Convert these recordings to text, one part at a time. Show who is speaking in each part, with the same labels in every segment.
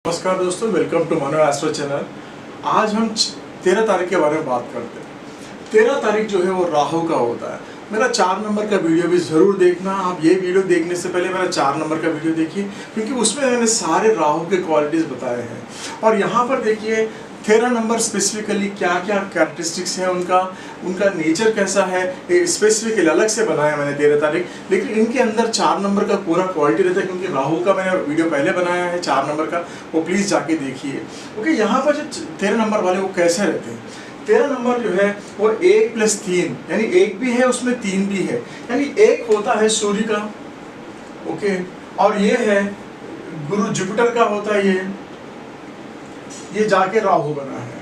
Speaker 1: नमस्कार दोस्तों, welcome to मनो एस्ट्रो चैनल। आज हम 13 तारीख के बारे में बात करते हैं। 13 तारीख जो है वो राहु का होता है। मेरा 4 नंबर का वीडियो भी ज़रूर देखना। आप ये वीडियो देखने से पहले मेरा 4 नंबर का वीडियो देखिए, क्योंकि उसमें मैंने सारे राहु के क्वालिटीज़ बताए हैं। और यहाँ पर देखिए 13 नंबर स्पेसिफिकली क्या क्या कैरेक्टरिस्टिक्स हैं उनका नेचर कैसा है, स्पेसिफिकली अलग से बनाया मैंने 13 तारीख। लेकिन इनके अंदर 4 नंबर का पूरा क्वालिटी रहता है, क्योंकि राहु का मैंने वीडियो पहले बनाया है 4 नंबर का, वो प्लीज़ जाके देखिए। ओके, यहाँ पर जो 13 नंबर वाले वो कैसे रहते हैं। 13 नंबर जो है वो 1+3 यानी 1 भी है उसमें 3 भी है, यानी 1 होता है सूर्य का, ओके, और ये है गुरु जुपिटर का होता है, ये जाके राहु बना है।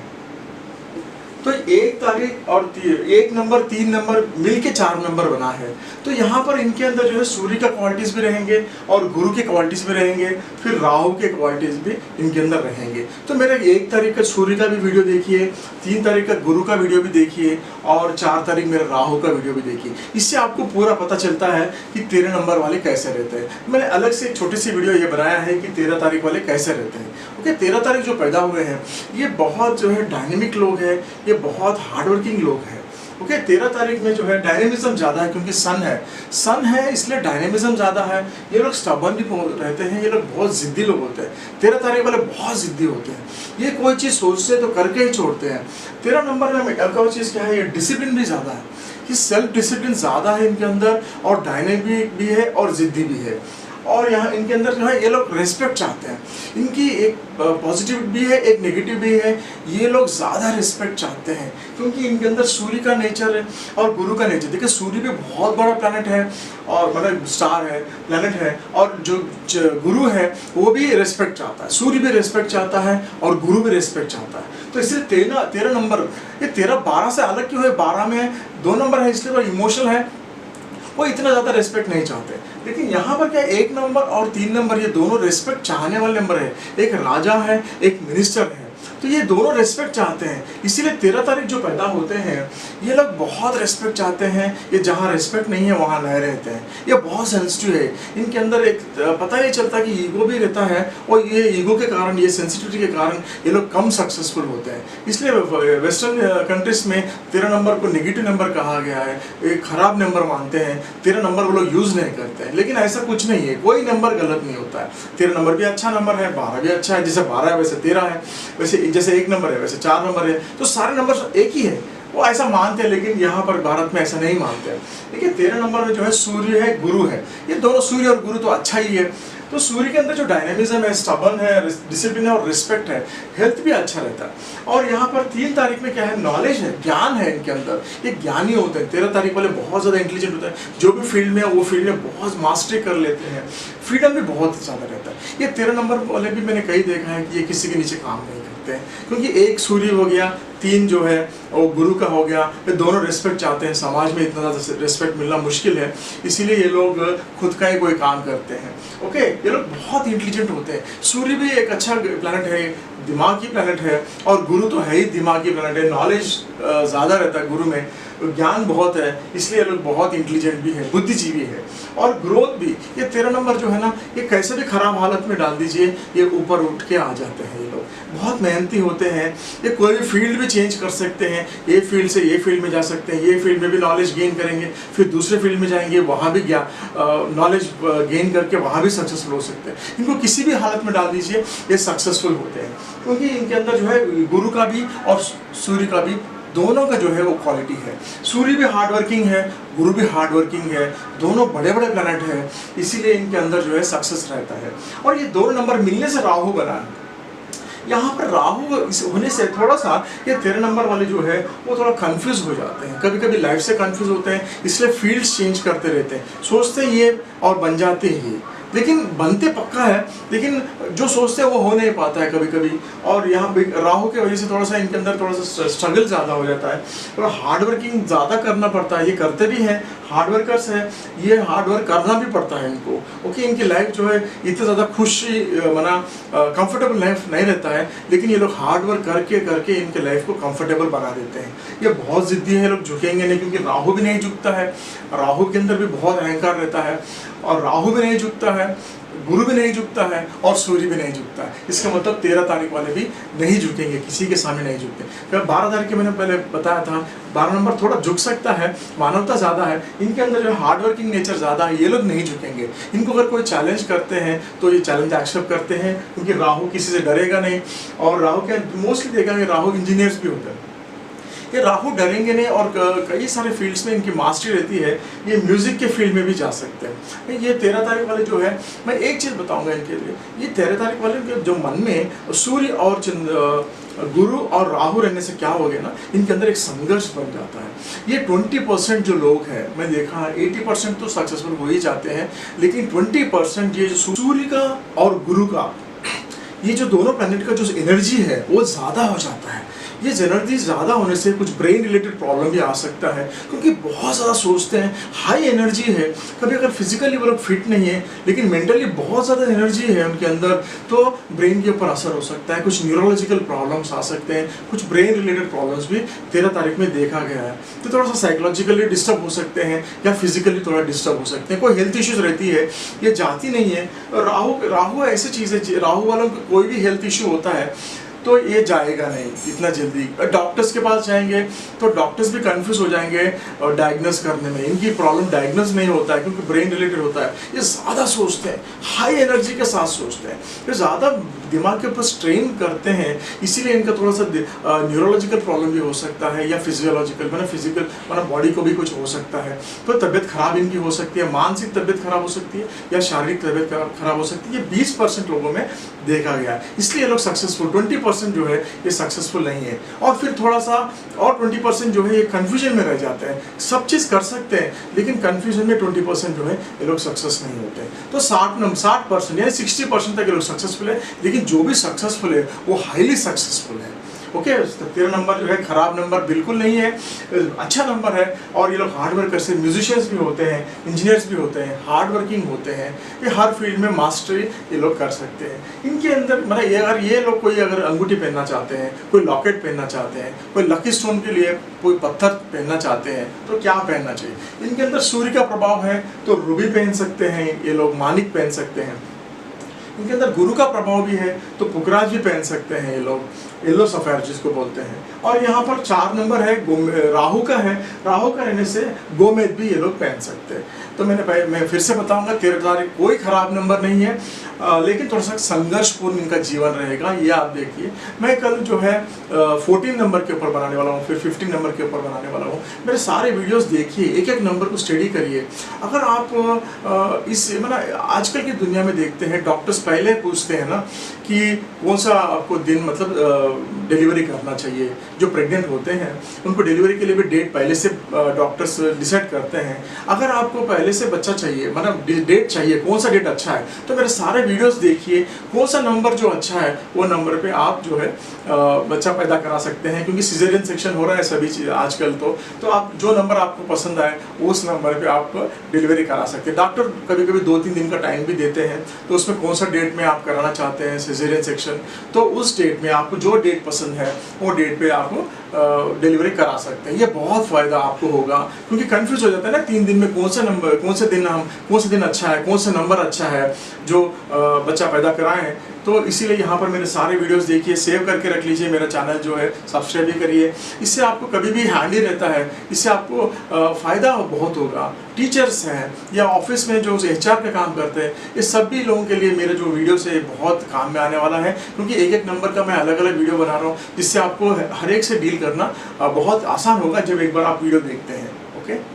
Speaker 1: तो 1 तारीख और 1 नंबर 3 नंबर मिलके 4 नंबर बना है। तो यहाँ पर इनके अंदर जो है सूर्य का क्वालिटीज़ भी रहेंगे और गुरु के क्वालिटीज़ भी रहेंगे, फिर राहु के क्वालिटीज़ भी इनके अंदर रहेंगे। तो मेरा 1 तारीख का सूर्य का भी वीडियो देखिए, 3 तारीख का गुरु का वीडियो भी देखिए, और 4 तारीख मेरा राहु का वीडियो भी देखिए। इससे आपको पूरा पता चलता है कि 13 नंबर वाले कैसे रहते हैं। मैंने अलग से एक छोटी सी वीडियो ये बनाया है कि 13 तारीख वाले कैसे रहते हैं। ओके, 13 तारीख जो पैदा हुए हैं ये बहुत जो है डायनेमिक लोग हैं, ये बहुत हार्डवर्किंग लोग हैं। ओके, 13 तारीख में जो है डायनेमिज्म ज़्यादा है, क्योंकि सन है इसलिए डायनेमिज्म ज़्यादा है। ये लोग स्टबर्न भी रहते हैं, ये लोग बहुत ज़िद्दी लोग होते हैं। 13 तारीख वाले बहुत ज़िद्दी होते हैं, ये कोई चीज़ सोचते हैं तो करके ही छोड़ते हैं। 13 नंबर में एक और चीज़ क्या है, ये डिसिप्लिन भी ज़्यादा है, कि सेल्फ डिसिप्लिन ज़्यादा है इनके अंदर, और डायनेमिक भी है और ज़िद्दी भी है। और यहाँ इनके अंदर जो है ये लोग रेस्पेक्ट चाहते हैं। इनकी एक पॉजिटिव भी है, एक नेगेटिव भी है। ये लोग ज़्यादा रिस्पेक्ट चाहते हैं, क्योंकि इनके अंदर सूर्य का नेचर है और गुरु का नेचर। देखिए सूर्य भी बहुत बड़ा प्लैनेट है, और मतलब स्टार है, प्लैनेट है, और जो गुरु है वो भी रिस्पेक्ट चाहता है। सूर्य भी रिस्पेक्ट चाहता है और गुरु भी रिस्पेक्ट चाहता है। तो इसलिए 13 नंबर, ये 13 12 से अलग क्यों है। 12 में 2 नंबर है इसलिए वो इमोशनल है, वो इतना ज़्यादा रिस्पेक्ट नहीं चाहते। लेकिन यहाँ पर क्या 1 नंबर और 3 नंबर ये दोनों रिस्पेक्ट चाहने वाले नंबर है। एक राजा है, एक मिनिस्टर है, तो ये दोनों रिस्पेक्ट चाहते हैं। इसीलिए 13 तारीख जो पैदा होते हैं ये लोग बहुत रिस्पेक्ट चाहते हैं। ये जहाँ रिस्पेक्ट नहीं है वहाँ नहीं रहते हैं। ये बहुत सेंसिटिव है, इनके अंदर एक पता नहीं चलता कि ईगो भी रहता है, और ये ईगो के कारण, ये सेंसिटिविटी के कारण ये लोग कम सक्सेसफुल होते हैं। इसलिए वेस्टर्न कंट्रीज में 13 नंबर को नेगेटिव नंबर कहा गया है, एक खराब नंबर मानते हैं। 13 नंबर वो लोग यूज़ नहीं करते हैं, लेकिन ऐसा कुछ नहीं है, कोई नंबर गलत नहीं होता है। 13 नंबर भी अच्छा नंबर है, 12 भी अच्छा है। जैसे 12 है वैसे 13 है, वैसे जैसे 1 नंबर है वैसे 4 नंबर है, तो सारे नंबर एक ही है, वो ऐसा मानते हैं। लेकिन यहाँ पर भारत में ऐसा नहीं मानते हैं। देखिए 13 नंबर में जो है सूर्य है, गुरु है, ये दोनों सूर्य और गुरु तो अच्छा ही है। तो सूर्य के अंदर जो डायनेमिज्म है, स्टबर्न है, डिसिप्लिन है और रिस्पेक्ट है, हेल्थ भी अच्छा रहता है। और यहाँ पर 3 तारीख में क्या है, नॉलेज है, ज्ञान है इनके अंदर, ये ज्ञानी होते हैं। 13 तारीख वाले बहुत ज़्यादा इंटेलिजेंट होते हैं, जो भी फील्ड में है वो फील्ड में बहुत मास्टरी कर लेते हैं। फ्रीडम भी बहुत ज़्यादा रहता है। ये 13 नंबर वाले भी मैंने कई देखा है कि ये किसी के नीचे काम नहीं करते हैं, क्योंकि 1 सूर्य हो गया, 3 जो है वो गुरु का हो गया, ये दोनों रिस्पेक्ट चाहते हैं। समाज में इतना ज़्यादा रिस्पेक्ट मिलना मुश्किल है, इसीलिए ये लोग खुद का ही कोई काम करते हैं। ओके, ये लोग बहुत इंटेलिजेंट होते हैं। सूर्य भी एक अच्छा प्लैनेट है, दिमागी प्लैनेट है, और गुरु तो है ही दिमागी प्लैनेट है। नॉलेज ज़्यादा रहता है गुरु में, ज्ञान बहुत है, इसलिए ये लोग बहुत इंटेलिजेंट भी है, बुद्धिजीवी है। और ग्रोथ भी, ये 13 नंबर जो है ना, ये कैसे भी खराब हालत में डाल दीजिए ये ऊपर उठ के आ जाते हैं। ये लोग बहुत मेहनती होते हैं, ये कोई भी फील्ड भी चेंज कर सकते हैं, ये फील्ड से ये फील्ड में जा सकते हैं, ये फील्ड में भी नॉलेज गेन करेंगे, फिर दूसरे फील्ड में जाएंगे, वहाँ भी नॉलेज गेन करके वहाँ भी सक्सेसफुल हो सकते हैं। इनको किसी भी हालत में डाल दीजिए ये सक्सेसफुल होते हैं, क्योंकि इनके अंदर जो है गुरु का भी और सूर्य का भी, दोनों का जो है वो क्वालिटी है। सूर्य भी हार्ड वर्किंग है, गुरु भी हार्ड वर्किंग है, दोनों बड़े बड़े प्लैनेट है, इसीलिए इनके अंदर जो है सक्सेस रहता है। और ये 2 नंबर मिलने से राहु बना है। यहाँ पर राहु होने से थोड़ा सा ये 13 नंबर वाले जो है वो थोड़ा कंफ्यूज हो जाते हैं, कभी कभी लाइफ से कंफ्यूज होते हैं, इसलिए फील्ड्स चेंज करते रहते हैं। सोचते ये और बन जाते ही, लेकिन बनते पक्का है, लेकिन जो सोचते हैं वो हो नहीं पाता है कभी कभी। और यहाँ राहु की वजह से थोड़ा सा इनके अंदर थोड़ा सा स्ट्रगल ज़्यादा हो जाता है, और हार्ड वर्किंग ज़्यादा करना पड़ता है। ये करते भी हैं, हार्ड वर्कर्स हैं, ये हार्ड वर्क करना भी पड़ता है इनको। ओके, इनकी लाइफ जो है इतनी ज़्यादा खुशी कंफर्टेबल लाइफ नहीं रहता है, लेकिन ये लोग हार्ड वर्क करके करके इनके लाइफ को कंफर्टेबल बना देते हैं। ये बहुत ज़िद्दी है, लोग झुकेंगे नहीं, क्योंकि राहु भी नहीं झुकता है, राहु के अंदर भी बहुत अहंकार रहता है, और राहु भी नहीं झुकता है, गुरु भी नहीं झुकता है और सूर्य भी नहीं झुकता है। इसका मतलब 13 तारीख वाले भी नहीं झुकेंगे, किसी के सामने नहीं झुकते। 12 तारीख के मैंने पहले बताया था, 12 नंबर थोड़ा झुक सकता है, मानवता ज़्यादा है, इनके अंदर जो हार्ड वर्किंग नेचर ज़्यादा है, ये लोग नहीं झुकेंगे। इनको अगर कोई चैलेंज करते हैं तो ये चैलेंज एक्सेप्ट करते हैं, क्योंकि राहु किसी से डरेगा नहीं। और राहु के मोस्टली देखा कि राहु इंजीनियर्स भी होते हैं, ये राहु डरेंगे नहीं और कई सारे फील्ड्स में इनकी मास्टरी रहती है। ये म्यूजिक के फील्ड में भी जा सकते हैं। ये 13 तारीख वाले जो है, मैं एक चीज़ बताऊंगा इनके लिए, ये 13 तारीख वाले के जो मन में सूर्य और गुरु और राहु रहने से क्या हो गया ना, इनके अंदर एक संघर्ष बन जाता है। ये 20% जो लोग हैं, मैं देखा है 80% तो सक्सेसफुल हो ही जाते हैं, लेकिन 20% ये जो सूर्य का और गुरु का, ये जो दोनों प्लैनेट का जो एनर्जी है वो ज़्यादा हो जाता है। ये एनर्जी ज़्यादा होने से कुछ ब्रेन रिलेटेड प्रॉब्लम भी आ सकता है, क्योंकि बहुत ज़्यादा सोचते हैं, हाई एनर्जी है। कभी अगर फिजिकली वो लोग फिट नहीं है लेकिन मेंटली बहुत ज़्यादा एनर्जी है उनके अंदर, तो ब्रेन के ऊपर असर हो सकता है, कुछ न्यूरोलॉजिकल प्रॉब्लम्स आ सकते हैं, कुछ ब्रेन रिलेटेड प्रॉब्लम्स भी 13 तारीख में देखा गया है। तो थोड़ा सा साइकोलॉजिकली डिस्टर्ब हो सकते हैं या फिजिकली थोड़ा डिस्टर्ब हो सकते हैं, कोई हेल्थ इश्यूज रहती है, ये जाती नहीं है। राहु ऐसी चीज़ है, राहु वालों को कोई भी हेल्थ इश्यू होता है तो ये जाएगा नहीं इतना जल्दी। डॉक्टर्स के पास जाएंगे तो डॉक्टर्स भी कंफ्यूज हो जाएंगे और डायग्नोस करने में, इनकी प्रॉब्लम डायग्नोस नहीं होता है क्योंकि ब्रेन रिलेटेड होता है। ये ज़्यादा सोचते हैं, हाई एनर्जी के साथ सोचते हैं, ये ज़्यादा दिमाग के ऊपर स्ट्रेन करते हैं, इसीलिए इनका थोड़ा सा न्यूरोलॉजिकल प्रॉब्लम भी हो सकता है या फिजियोलॉजिकल, मतलब फिजिकल मतलब बॉडी को भी कुछ हो सकता है। तो तबीयत खराब इनकी हो सकती है, मानसिक तबीयत खराब हो सकती है या शारीरिक तबीयत खराब हो सकती है। ये 20% लोगों में देखा गया है, इसलिए ये लोग सक्सेसफुल, 20% जो है ये सक्सेसफुल नहीं है। और फिर थोड़ा सा और 20% जो है ये कंफ्यूजन में रह जाते हैं, सब चीज़ कर सकते हैं लेकिन कंफ्यूजन में 20% जो है ये लोग सक्सेस नहीं होते। तो 60% यानी 60% तक ये लोग सक्सेसफुल है, लेकिन जो भी सक्सेसफुल है वो हाईली सक्सेसफुल है। ओके, 13 नंबर जो है खराब नंबर बिल्कुल नहीं है, अच्छा नंबर है। और ये लोग हार्ड वर्क करते हैं, म्यूजिशियंस भी होते हैं, इंजीनियर्स भी होते हैं, हार्ड वर्किंग होते हैं, ये हर फील्ड में मास्टरी ये लोग कर सकते हैं। इनके अंदर मतलब अगर ये लोग कोई अगर अंगूठी पहनना चाहते हैं, कोई लॉकेट पहनना चाहते हैं, कोई लकी स्टोन के लिए कोई पत्थर पहनना चाहते हैं तो क्या पहनना चाहिए? इनके अंदर सूर्य का प्रभाव है तो रूबी पहन सकते हैं ये लोग, मानिक पहन सकते हैं। इनके अंदर गुरु का प्रभाव भी है तो पुखराज भी पहन सकते हैं ये लोग, येलो सफेयर जिसको बोलते हैं। और यहाँ पर 4 नंबर है राहु का है, राहु का रहने से गोमेद भी ये लोग पहन सकते हैं। तो मैं फिर से बताऊंगा 13 तारीख कोई खराब नंबर नहीं है, लेकिन थोड़ा सा संघर्षपूर्ण इनका जीवन रहेगा, ये आप देखिए। मैं कल जो है 14 नंबर के ऊपर बनाने वाला हूँ, फिर 15 नंबर के ऊपर बनाने वाला हूँ। मेरे सारे वीडियोस देखिए, एक एक नंबर को स्टडी करिए। अगर आप इस मतलब आजकल की दुनिया में देखते हैं, डॉक्टर्स पहले पूछते हैं ना कि कौन सा आपको दिन मतलब डिलीवरी करना चाहिए। जो प्रेग्नेंट होते हैं उनको डिलीवरी के लिए भी डेट पहले से डॉक्टर्स डिसाइड करते हैं। अगर आपको पहले से बच्चा चाहिए, मतलब डेट चाहिए, कौन सा डेट अच्छा है, तो मेरे सारे वीडियोस देखिए, कौन सा नंबर जो अच्छा है वो नंबर पे आप जो है बच्चा पैदा करा सकते हैं। क्योंकि सिजेरियन सेक्शन हो रहा है सभी चीज़ आजकल, तो आप जो नंबर आपको पसंद आए उस नंबर पे आप डिलीवरी करा सकते हैं। डॉक्टर कभी कभी 2-3 दिन का टाइम भी देते हैं, तो उसमें कौन सा डेट में आप कराना चाहते हैं सिजेरियन सेक्शन, तो उस डेट में आपको जो डेट पसंद है वो डेट पे आप डिलीवरी करा सकते हैं। ये बहुत फ़ायदा आपको होगा, क्योंकि कंफ्यूज हो जाता है ना 3 दिन में कौन सा दिन अच्छा है, कौन सा नंबर अच्छा है जो बच्चा पैदा कराएं। तो इसीलिए यहाँ पर मेरे सारे वीडियोस देखिए, सेव करके रख लीजिए, मेरा चैनल जो है सब्सक्राइब भी करिए। इससे आपको कभी भी हैंडी रहता है, इससे आपको फ़ायदा बहुत होगा। टीचर्स हैं या ऑफिस में जो HR का काम करते हैं, ये सभी लोगों के लिए मेरे जो वीडियोस है बहुत काम में आने वाला है, क्योंकि एक एक नंबर का मैं अलग अलग वीडियो बना रहा हूँ, जिससे आपको हर एक से डील करना बहुत आसान होगा जब एक बार आप वीडियो देखते हैं। ओके।